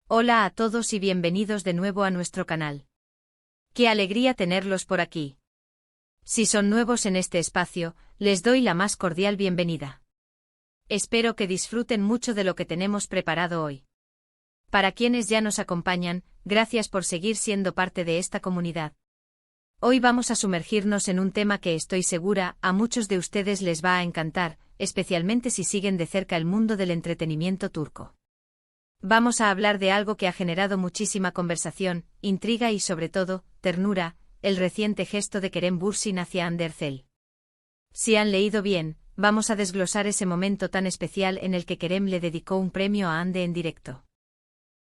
Hola a todos y bienvenidos de nuevo a nuestro canal. Qué alegría tenerlos por aquí. Si son nuevos en este espacio, les doy la más cordial bienvenida. Espero que disfruten mucho de lo que tenemos preparado hoy. Para quienes ya nos acompañan, gracias por seguir siendo parte de esta comunidad. Hoy vamos a sumergirnos en un tema que estoy segura a muchos de ustedes les va a encantar, especialmente si siguen de cerca el mundo del entretenimiento turco. Vamos a hablar de algo que ha generado muchísima conversación, intriga y sobre todo, ternura, el reciente gesto de Kerem Bürsin hacia Hande Erçel. Si han leído bien, vamos a desglosar ese momento tan especial en el que Kerem le dedicó un premio a Hande en directo.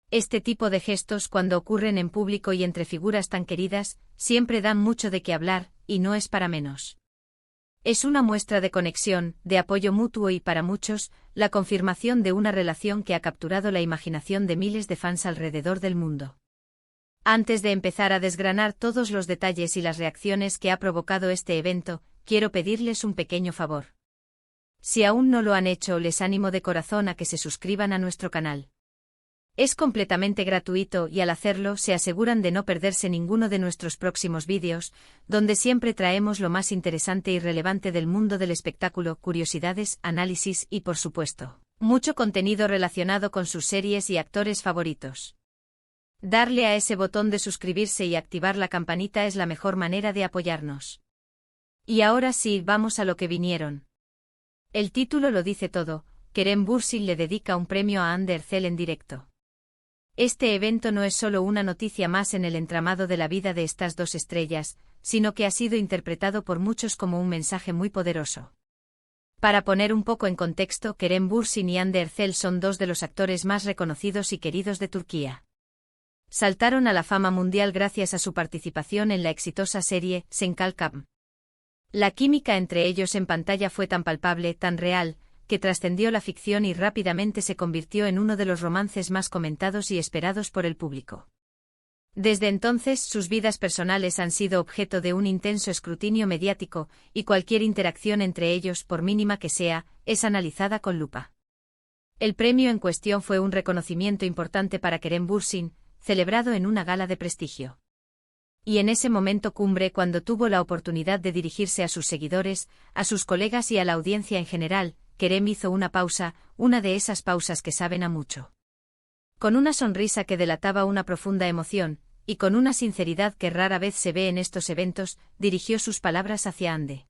Este tipo de gestos, cuando ocurren en público y entre figuras tan queridas, siempre dan mucho de qué hablar, y no es para menos. Es una muestra de conexión, de apoyo mutuo y para muchos, la confirmación de una relación que ha capturado la imaginación de miles de fans alrededor del mundo. Antes de empezar a desgranar todos los detalles y las reacciones que ha provocado este evento, quiero pedirles un pequeño favor. Si aún no lo han hecho, les animo de corazón a que se suscriban a nuestro canal. Es completamente gratuito y al hacerlo se aseguran de no perderse ninguno de nuestros próximos vídeos, donde siempre traemos lo más interesante y relevante del mundo del espectáculo, curiosidades, análisis y, por supuesto, mucho contenido relacionado con sus series y actores favoritos. Darle a ese botón de suscribirse y activar la campanita es la mejor manera de apoyarnos. Y ahora sí, vamos a lo que vinieron. El título lo dice todo, Kerem Bürsin le dedica un premio a Hande Erçel en directo. Este evento no es solo una noticia más en el entramado de la vida de estas dos estrellas, sino que ha sido interpretado por muchos como un mensaje muy poderoso. Para poner un poco en contexto, Kerem Bürsin y Hande Erçel son dos de los actores más reconocidos y queridos de Turquía. Saltaron a la fama mundial gracias a su participación en la exitosa serie Sen Kalkam. La química entre ellos en pantalla fue tan palpable, tan real, que trascendió la ficción y rápidamente se convirtió en uno de los romances más comentados y esperados por el público. Desde entonces, sus vidas personales han sido objeto de un intenso escrutinio mediático, y cualquier interacción entre ellos, por mínima que sea, es analizada con lupa. El premio en cuestión fue un reconocimiento importante para Kerem Bürsin, celebrado en una gala de prestigio. Y en ese momento cumbre, cuando tuvo la oportunidad de dirigirse a sus seguidores, a sus colegas y a la audiencia en general, Kerem hizo una pausa, una de esas pausas que saben a mucho. Con una sonrisa que delataba una profunda emoción, y con una sinceridad que rara vez se ve en estos eventos, dirigió sus palabras hacia Hande.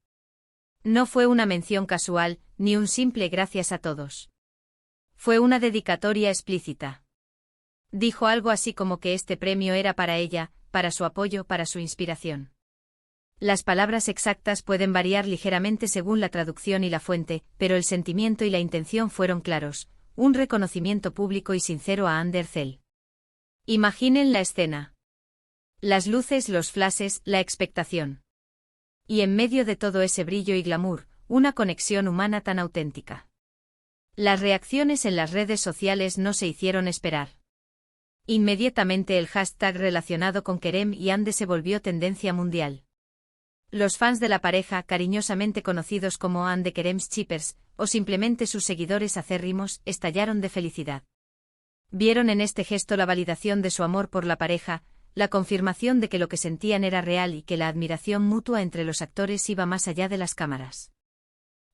No fue una mención casual, ni un simple gracias a todos. Fue una dedicatoria explícita. Dijo algo así como que este premio era para ella, para su apoyo, para su inspiración. Las palabras exactas pueden variar ligeramente según la traducción y la fuente, pero el sentimiento y la intención fueron claros, un reconocimiento público y sincero a Hande Erçel. Imaginen la escena. Las luces, los flashes, la expectación. Y en medio de todo ese brillo y glamour, una conexión humana tan auténtica. Las reacciones en las redes sociales no se hicieron esperar. Inmediatamente el hashtag relacionado con Kerem y Hande se volvió tendencia mundial. Los fans de la pareja, cariñosamente conocidos como Hande Keremshippers, o simplemente sus seguidores acérrimos, estallaron de felicidad. Vieron en este gesto la validación de su amor por la pareja, la confirmación de que lo que sentían era real y que la admiración mutua entre los actores iba más allá de las cámaras.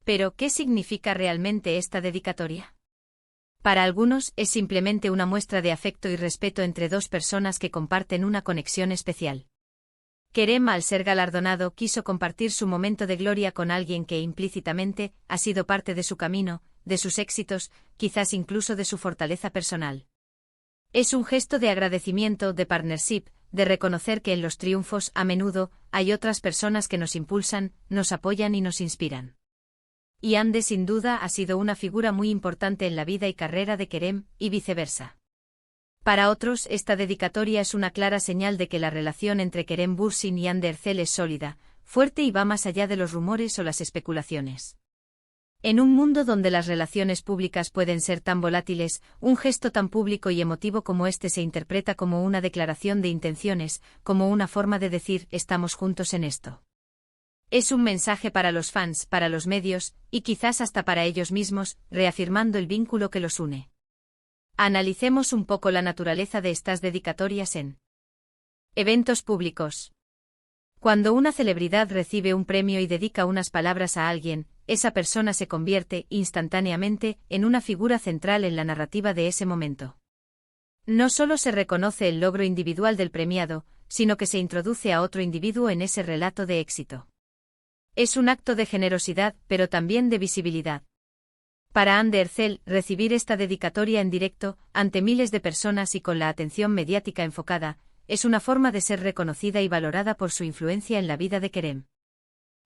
Pero, ¿qué significa realmente esta dedicatoria? Para algunos, es simplemente una muestra de afecto y respeto entre dos personas que comparten una conexión especial. Kerem, al ser galardonado, quiso compartir su momento de gloria con alguien que implícitamente ha sido parte de su camino, de sus éxitos, quizás incluso de su fortaleza personal. Es un gesto de agradecimiento, de partnership, de reconocer que en los triunfos, a menudo, hay otras personas que nos impulsan, nos apoyan y nos inspiran. Y Hande sin duda ha sido una figura muy importante en la vida y carrera de Kerem, y viceversa. Para otros, esta dedicatoria es una clara señal de que la relación entre Kerem Bürsin y Hande Erçel es sólida, fuerte y va más allá de los rumores o las especulaciones. En un mundo donde las relaciones públicas pueden ser tan volátiles, un gesto tan público y emotivo como este se interpreta como una declaración de intenciones, como una forma de decir, estamos juntos en esto. Es un mensaje para los fans, para los medios, y quizás hasta para ellos mismos, reafirmando el vínculo que los une. Analicemos un poco la naturaleza de estas dedicatorias en eventos públicos. Cuando una celebridad recibe un premio y dedica unas palabras a alguien, esa persona se convierte, instantáneamente, en una figura central en la narrativa de ese momento. No solo se reconoce el logro individual del premiado, sino que se introduce a otro individuo en ese relato de éxito. Es un acto de generosidad, pero también de visibilidad. Para Anne Derzel, recibir esta dedicatoria en directo, ante miles de personas y con la atención mediática enfocada, es una forma de ser reconocida y valorada por su influencia en la vida de Kerem.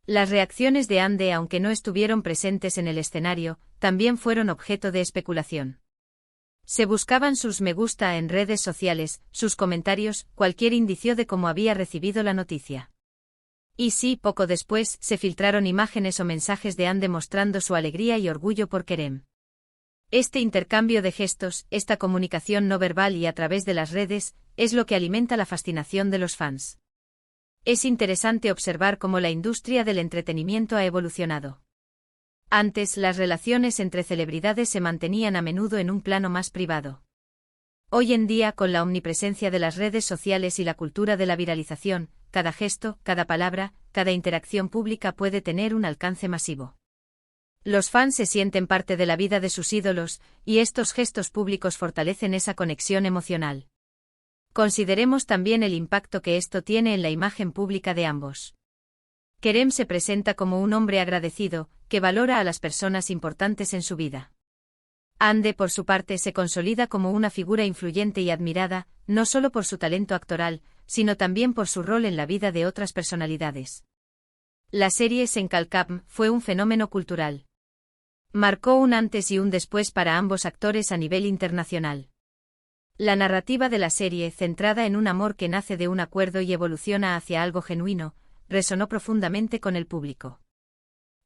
Las reacciones de Anne, aunque no estuvieron presentes en el escenario, también fueron objeto de especulación. Se buscaban sus me gusta en redes sociales, sus comentarios, cualquier indicio de cómo había recibido la noticia. Y sí, poco después, se filtraron imágenes o mensajes de Anne demostrando su alegría y orgullo por Kerem. Este intercambio de gestos, esta comunicación no verbal y a través de las redes, es lo que alimenta la fascinación de los fans. Es interesante observar cómo la industria del entretenimiento ha evolucionado. Antes, las relaciones entre celebridades se mantenían a menudo en un plano más privado. Hoy en día, con la omnipresencia de las redes sociales y la cultura de la viralización, cada gesto, cada palabra, cada interacción pública puede tener un alcance masivo. Los fans se sienten parte de la vida de sus ídolos, y estos gestos públicos fortalecen esa conexión emocional. Consideremos también el impacto que esto tiene en la imagen pública de ambos. Kerem se presenta como un hombre agradecido, que valora a las personas importantes en su vida. Anne, por su parte, se consolida como una figura influyente y admirada, no solo por su talento actoral, sino también por su rol en la vida de otras personalidades. La serie Senkalkam fue un fenómeno cultural. Marcó un antes y un después para ambos actores a nivel internacional. La narrativa de la serie, centrada en un amor que nace de un acuerdo y evoluciona hacia algo genuino, resonó profundamente con el público.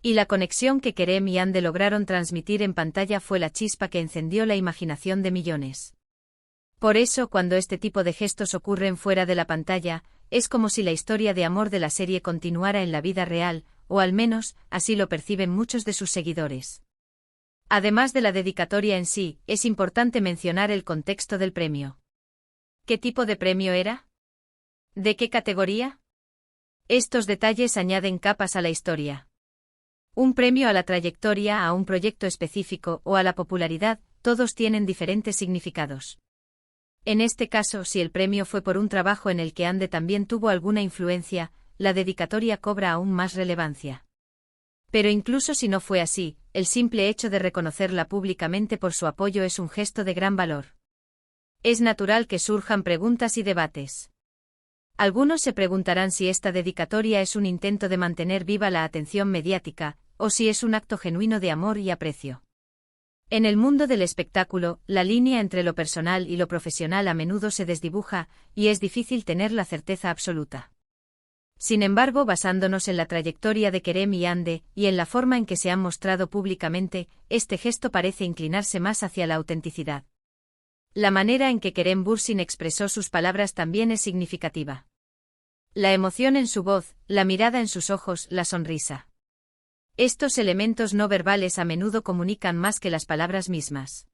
Y la conexión que Kerem y Anne lograron transmitir en pantalla fue la chispa que encendió la imaginación de millones. Por eso, cuando este tipo de gestos ocurren fuera de la pantalla, es como si la historia de amor de la serie continuara en la vida real, o al menos, así lo perciben muchos de sus seguidores. Además de la dedicatoria en sí, es importante mencionar el contexto del premio. ¿Qué tipo de premio era? ¿De qué categoría? Estos detalles añaden capas a la historia. Un premio a la trayectoria, a un proyecto específico o a la popularidad, todos tienen diferentes significados. En este caso, si el premio fue por un trabajo en el que Anne también tuvo alguna influencia, la dedicatoria cobra aún más relevancia. Pero incluso si no fue así, el simple hecho de reconocerla públicamente por su apoyo es un gesto de gran valor. Es natural que surjan preguntas y debates. Algunos se preguntarán si esta dedicatoria es un intento de mantener viva la atención mediática, o si es un acto genuino de amor y aprecio. En el mundo del espectáculo, la línea entre lo personal y lo profesional a menudo se desdibuja, y es difícil tener la certeza absoluta. Sin embargo, basándonos en la trayectoria de Kerem y Anne, y en la forma en que se han mostrado públicamente, este gesto parece inclinarse más hacia la autenticidad. La manera en que Kerem Bürsin expresó sus palabras también es significativa. La emoción en su voz, la mirada en sus ojos, la sonrisa. Estos elementos no verbales a menudo comunican más que las palabras mismas.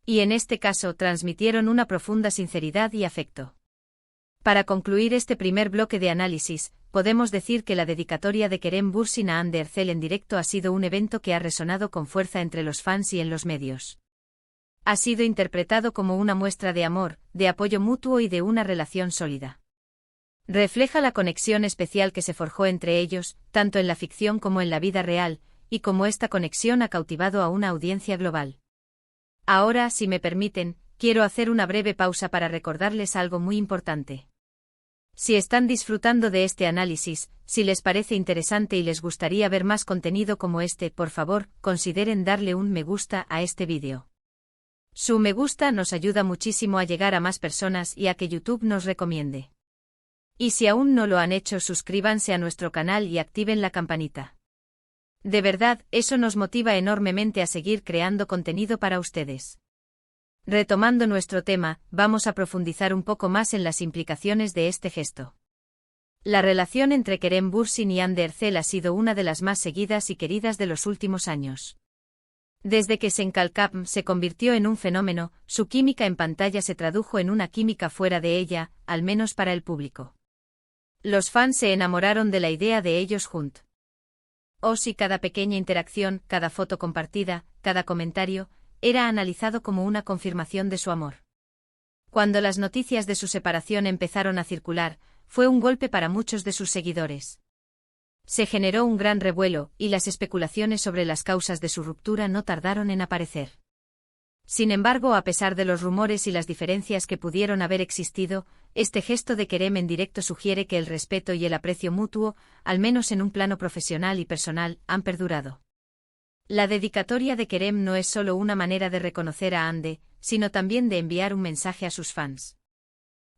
Y en este caso transmitieron una profunda sinceridad y afecto. Para concluir este primer bloque de análisis, podemos decir que la dedicatoria de Kerem Bürsin a Anne Derzel en directo ha sido un evento que ha resonado con fuerza entre los fans y en los medios. Ha sido interpretado como una muestra de amor, de apoyo mutuo y de una relación sólida. Refleja la conexión especial que se forjó entre ellos, tanto en la ficción como en la vida real, y cómo esta conexión ha cautivado a una audiencia global. Ahora, si me permiten, quiero hacer una breve pausa para recordarles algo muy importante. Si están disfrutando de este análisis, si les parece interesante y les gustaría ver más contenido como este, por favor, consideren darle un me gusta a este vídeo. Su me gusta nos ayuda muchísimo a llegar a más personas y a que YouTube nos recomiende. Y si aún no lo han hecho, suscríbanse a nuestro canal y activen la campanita. De verdad, eso nos motiva enormemente a seguir creando contenido para ustedes. Retomando nuestro tema, vamos a profundizar un poco más en las implicaciones de este gesto. La relación entre Kerem Bürsin y Anne Derzel ha sido una de las más seguidas y queridas de los últimos años. Desde que Senkalkam se convirtió en un fenómeno, su química en pantalla se tradujo en una química fuera de ella, al menos para el público. Los fans se enamoraron de la idea de ellos juntos. O si cada pequeña interacción, cada foto compartida, cada comentario, era analizado como una confirmación de su amor. Cuando las noticias de su separación empezaron a circular, fue un golpe para muchos de sus seguidores. Se generó un gran revuelo, y las especulaciones sobre las causas de su ruptura no tardaron en aparecer. Sin embargo, a pesar de los rumores y las diferencias que pudieron haber existido, este gesto de Kerem en directo sugiere que el respeto y el aprecio mutuo, al menos en un plano profesional y personal, han perdurado. La dedicatoria de Kerem no es solo una manera de reconocer a Hande, sino también de enviar un mensaje a sus fans.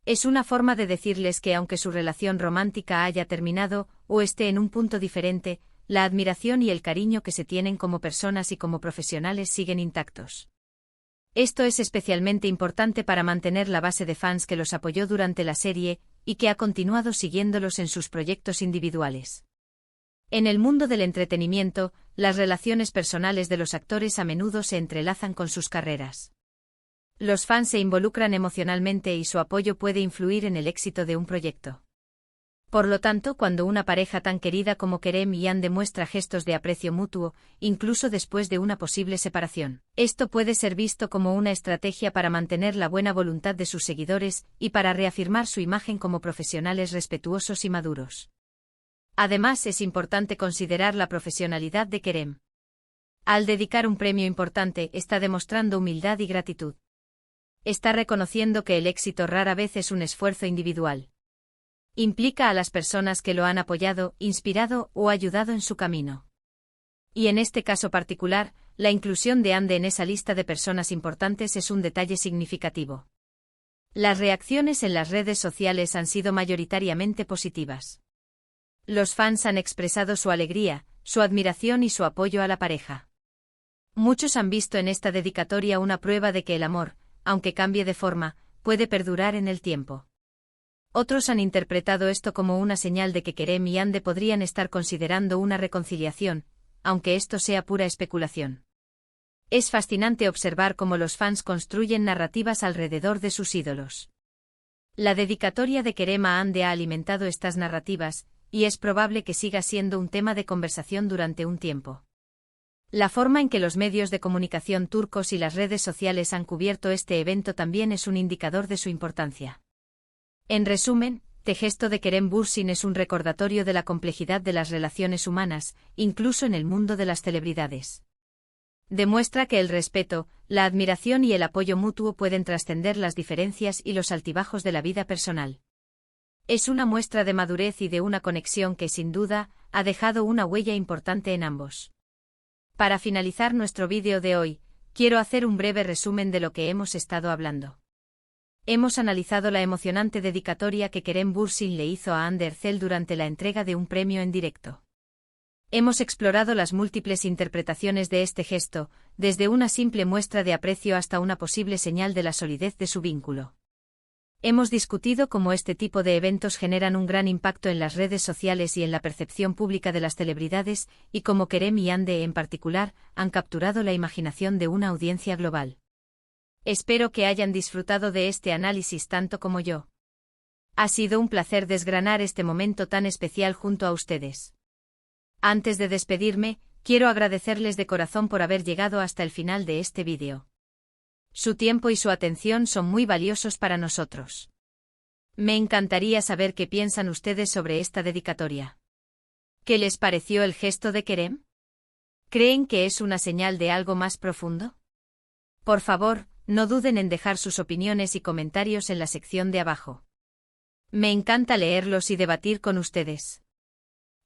Es una forma de decirles que aunque su relación romántica haya terminado, o esté en un punto diferente, la admiración y el cariño que se tienen como personas y como profesionales siguen intactos. Esto es especialmente importante para mantener la base de fans que los apoyó durante la serie, y que ha continuado siguiéndolos en sus proyectos individuales. En el mundo del entretenimiento, las relaciones personales de los actores a menudo se entrelazan con sus carreras. Los fans se involucran emocionalmente y su apoyo puede influir en el éxito de un proyecto. Por lo tanto, cuando una pareja tan querida como Kerem y Hande demuestra gestos de aprecio mutuo, incluso después de una posible separación, esto puede ser visto como una estrategia para mantener la buena voluntad de sus seguidores y para reafirmar su imagen como profesionales respetuosos y maduros. Además, es importante considerar la profesionalidad de Kerem. Al dedicar un premio importante, está demostrando humildad y gratitud. Está reconociendo que el éxito rara vez es un esfuerzo individual. Implica a las personas que lo han apoyado, inspirado o ayudado en su camino. Y en este caso particular, la inclusión de Hande en esa lista de personas importantes es un detalle significativo. Las reacciones en las redes sociales han sido mayoritariamente positivas. Los fans han expresado su alegría, su admiración y su apoyo a la pareja. Muchos han visto en esta dedicatoria una prueba de que el amor, aunque cambie de forma, puede perdurar en el tiempo. Otros han interpretado esto como una señal de que Kerem y Hande podrían estar considerando una reconciliación, aunque esto sea pura especulación. Es fascinante observar cómo los fans construyen narrativas alrededor de sus ídolos. La dedicatoria de Kerem a Hande ha alimentado estas narrativas, y es probable que siga siendo un tema de conversación durante un tiempo. La forma en que los medios de comunicación turcos y las redes sociales han cubierto este evento también es un indicador de su importancia. En resumen, este gesto de Kerem Bürsin es un recordatorio de la complejidad de las relaciones humanas, incluso en el mundo de las celebridades. Demuestra que el respeto, la admiración y el apoyo mutuo pueden trascender las diferencias y los altibajos de la vida personal. Es una muestra de madurez y de una conexión que, sin duda, ha dejado una huella importante en ambos. Para finalizar nuestro vídeo de hoy, quiero hacer un breve resumen de lo que hemos estado hablando. Hemos analizado la emocionante dedicatoria que Kerem Bürsin le hizo a Hande Erçel durante la entrega de un premio en directo. Hemos explorado las múltiples interpretaciones de este gesto, desde una simple muestra de aprecio hasta una posible señal de la solidez de su vínculo. Hemos discutido cómo este tipo de eventos generan un gran impacto en las redes sociales y en la percepción pública de las celebridades, y cómo Kerem y Hande en particular han capturado la imaginación de una audiencia global. Espero que hayan disfrutado de este análisis tanto como yo. Ha sido un placer desgranar este momento tan especial junto a ustedes. Antes de despedirme, quiero agradecerles de corazón por haber llegado hasta el final de este vídeo. Su tiempo y su atención son muy valiosos para nosotros. Me encantaría saber qué piensan ustedes sobre esta dedicatoria. ¿Qué les pareció el gesto de Kerem? ¿Creen que es una señal de algo más profundo? Por favor, no duden en dejar sus opiniones y comentarios en la sección de abajo. Me encanta leerlos y debatir con ustedes.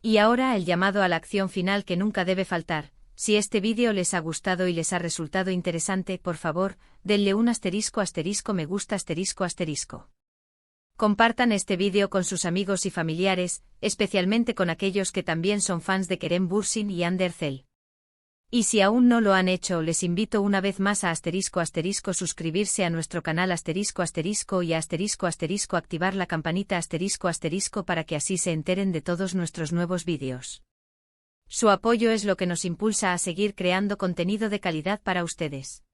Y ahora el llamado a la acción final que nunca debe faltar. Si este vídeo les ha gustado y les ha resultado interesante, por favor, denle un ** me gusta **. Compartan este vídeo con sus amigos y familiares, especialmente con aquellos que también son fans de Kerem Bürsin y Hande Erçel. Y si aún no lo han hecho, les invito una vez más a ** suscribirse a nuestro canal ** y a ** activar la campanita ** para que así se enteren de todos nuestros nuevos vídeos. Su apoyo es lo que nos impulsa a seguir creando contenido de calidad para ustedes.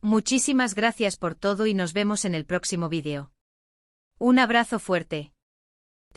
Muchísimas gracias por todo y nos vemos en el próximo vídeo. Un abrazo fuerte.